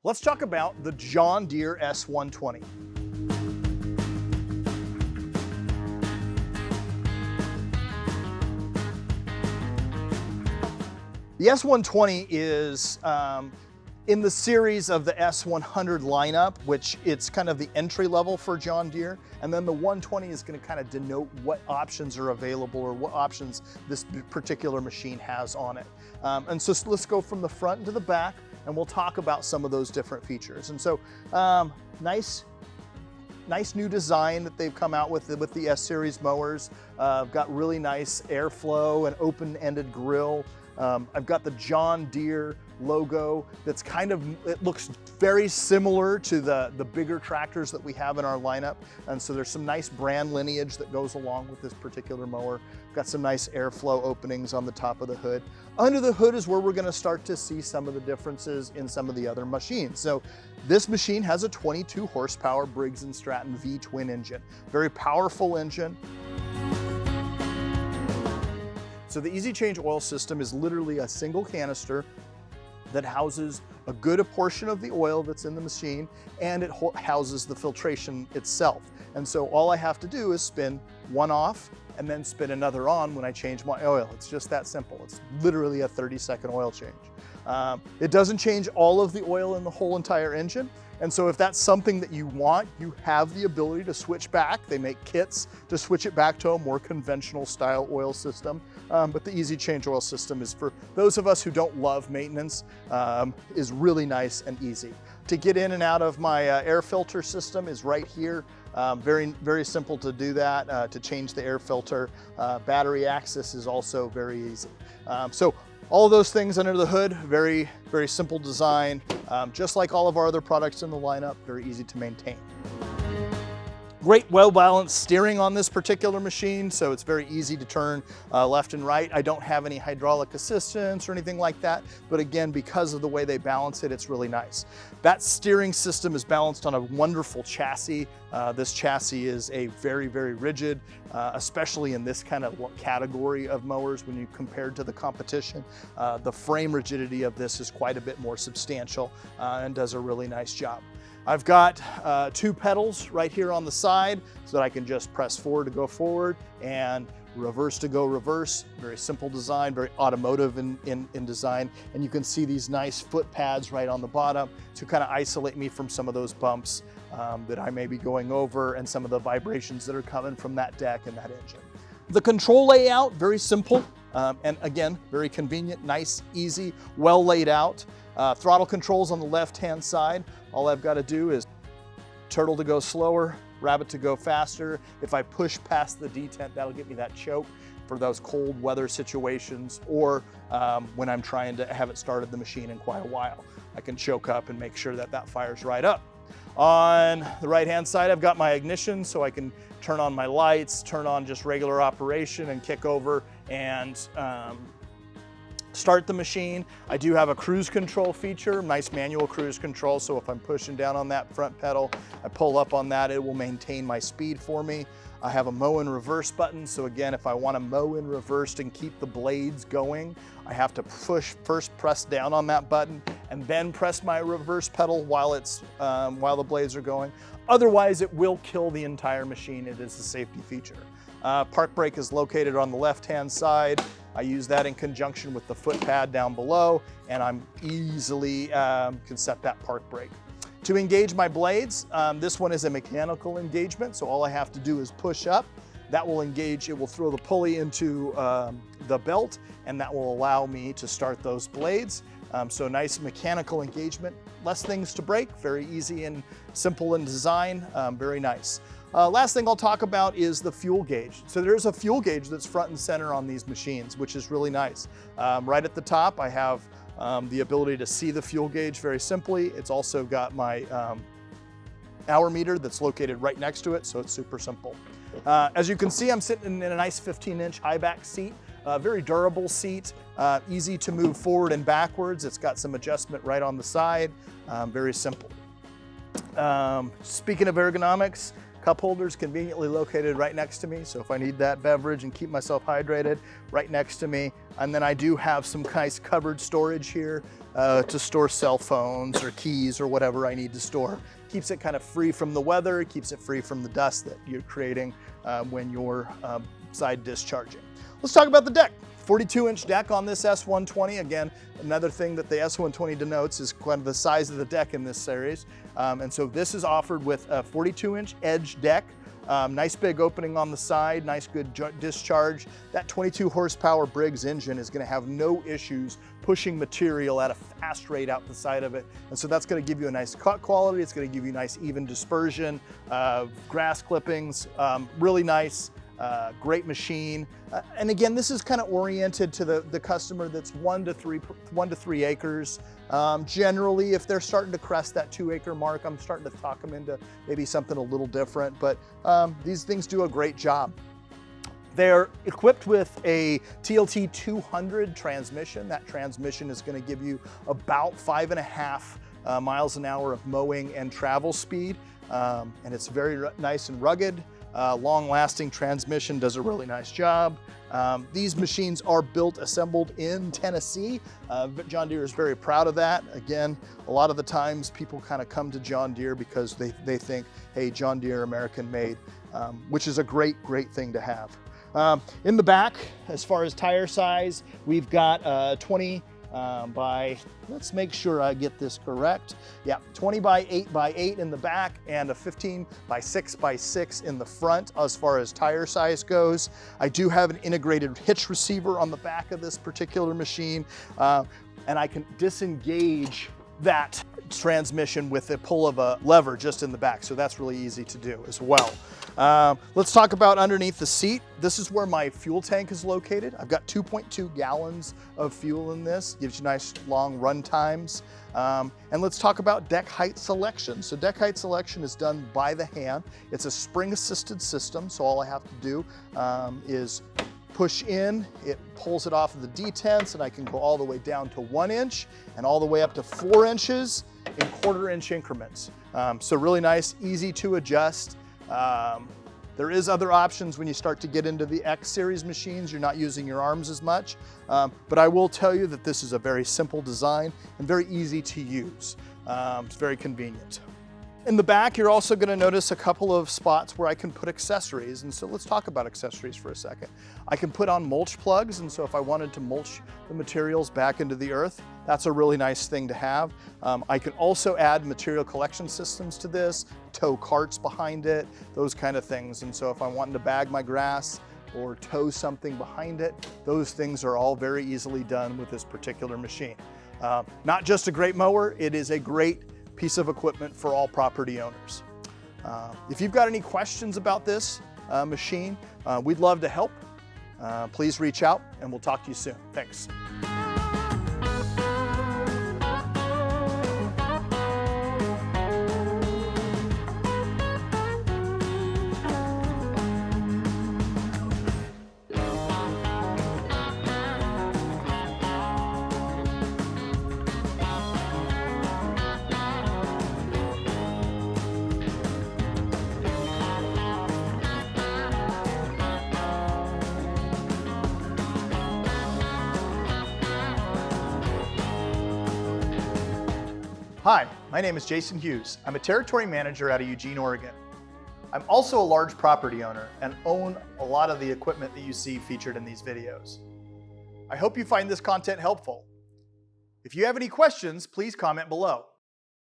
Let's talk about the John Deere S120. The S120 is in the series of the S100 lineup, which it's kind of the entry level for John Deere. And then the 120 is going to kind of denote what options are available or what options this particular machine has on it. And so let's go from the front to the back and we'll talk about some of those different features. And so nice new design that they've come out with the S-Series mowers. Got really nice airflow and open-ended grill. I've got the John Deere logo that's it looks very similar to the bigger tractors that we have in our lineup. And so there's some nice brand lineage that goes along with this particular mower. Got some nice airflow openings on the top of the hood. Under the hood is where we're gonna start to see some of the differences in some of the other machines. So this machine has a 22 horsepower Briggs & Stratton V-twin engine. Very powerful engine. So the Easy Change oil system is literally a single canister that houses a good portion of the oil that's in the machine, and it houses the filtration itself. And so all I have to do is spin one off and then spin another on when I change my oil. It's just that simple. It's literally a 30-second oil change. It doesn't change all of the oil in the whole entire engine. And so if that's something that you want, you have the ability to switch back. They make kits to switch it back to a more conventional style oil system. But the Easy Change oil system is for those of us who don't love maintenance, is really nice and easy. To get in and out of my air filter system is right here. Very simple to do that, to change the air filter. Battery access is also very easy. So all of those things under the hood, very simple design. Just like all of our other products in the lineup, very easy to maintain. Great well-balanced steering on this particular machine, so it's very easy to turn left and right. I don't have any hydraulic assistance or anything like that, but again, because of the way they balance it, it's really nice. That steering system is balanced on a wonderful chassis. This chassis is very rigid, especially in this kind of category of mowers when you compare to the competition. The frame rigidity of this is quite a bit more substantial and does a really nice job. I've got two pedals right here on the side so that I can just press forward to go forward and reverse to go reverse. Very simple design, very automotive in design. And you can see these nice foot pads right on the bottom to kind of isolate me from some of those bumps that I may be going over and some of the vibrations that are coming from that deck and that engine. The control layout, very simple. And again, very convenient, nice, easy, well laid out. Throttle controls on the left-hand side. All I've got to do is turtle to go slower, rabbit to go faster. If I push past the detent, that'll get me that choke for those cold weather situations, or when I'm trying to have it started the machine in quite a while. I can choke up and make sure that that fires right up. On the right-hand side, I've got my ignition, so I can turn on my lights, turn on just regular operation and kick over and start the machine. I do have a cruise control feature, nice manual cruise control, so if I'm pushing down on that front pedal, I pull up on that, it will maintain my speed for me. I have a mow in reverse button, so again, if I want to mow in reverse and keep the blades going, I have to first press down on that button and then press my reverse pedal while the blades are going. Otherwise, it will kill the entire machine. It is a safety feature. Park brake is located on the left-hand side. I use that in conjunction with the foot pad down below, and I'm easily can set that park brake. To engage my blades, this one is a mechanical engagement, so all I have to do is push up. That will engage, it will throw the pulley into the belt, and that will allow me to start those blades. So nice mechanical engagement, less things to break, very easy and simple in design, very nice. Last thing I'll talk about is the fuel gauge. So there's a fuel gauge that's front and center on these machines, which is really nice. Right at the top, I have the ability to see the fuel gauge very simply. It's also got my hour meter that's located right next to it, so it's super simple. As you can see, I'm sitting in a nice 15-inch high back seat, very durable seat, easy to move forward and backwards. It's got some adjustment right on the side, very simple. Speaking of ergonomics, Cup holders conveniently located right next to me, so if I need that beverage and keep myself hydrated, right next to me. And then I do have some nice cupboard storage here to store cell phones or keys or whatever I need to store. Keeps it kind of free from the weather, keeps it free from the dust that you're creating when you're side discharging. Let's talk about the deck. 42-inch deck on this S120. Again, another thing that the S120 denotes is kind of the size of the deck in this series. And so this is offered with a 42-inch edge deck. Nice big opening on the side, nice good discharge. That 22 horsepower Briggs engine is gonna have no issues pushing material at a fast rate out the side of it. And so that's gonna give you a nice cut quality. It's gonna give you nice even dispersion, grass clippings, really nice. Great machine. And again, this is kind of oriented to the customer that's 1 to 3 acres. Generally, if they're starting to crest that 2-acre mark, I'm starting to talk them into maybe something a little different, but these things do a great job. They're equipped with a TLT 200 transmission. That transmission is going to give you about 5.5 miles an hour of mowing and travel speed. And it's very nice and rugged. Long-lasting transmission, does a really nice job. These machines are assembled in Tennessee. John Deere is very proud of that. Again, a lot of the times people kind of come to John Deere because they think, hey, John Deere American made, which is a great thing to have. In the back, as far as tire size, we've got 20 by, let's make sure I get this correct. Yeah, 20 by 8 by 8 in the back and a 15 by 6 by 6 in the front as far as tire size goes. I do have an integrated hitch receiver on the back of this particular machine, and I can disengage that transmission with the pull of a lever just in the back, so that's really easy to do as well. Let's talk about underneath the seat. This is where my fuel tank is located. I've got 2.2 gallons of fuel in this. Gives you nice long run times. And let's talk about deck height selection. So deck height selection is done by the hand. It's a spring assisted system, so all I have to do is push in, it pulls it off of the detents, and I can go all the way down to 1 inch and all the way up to 4 inches in 1/4 inch increments. So really nice, easy to adjust. There is other options when you start to get into the X series machines. You're not using your arms as much, but I will tell you that this is a very simple design and very easy to use. It's very convenient. In the back, you're also going to notice a couple of spots where I can put accessories, and so let's talk about accessories for a second. I can put on mulch plugs, and so if I wanted to mulch the materials back into the earth, that's a really nice thing to have. I can also add material collection systems to this, tow carts behind it, those kind of things. And so if I'm wanting to bag my grass or tow something behind it, those things are all very easily done with this particular machine. Not just a great mower, it is a great piece of equipment for all property owners. If you've got any questions about this machine, we'd love to help. Please reach out and we'll talk to you soon. Thanks. Hi, my name is Jason Hughes. I'm a territory manager out of Eugene, Oregon. I'm also a large property owner and own a lot of the equipment that you see featured in these videos. I hope you find this content helpful. If you have any questions, please comment below.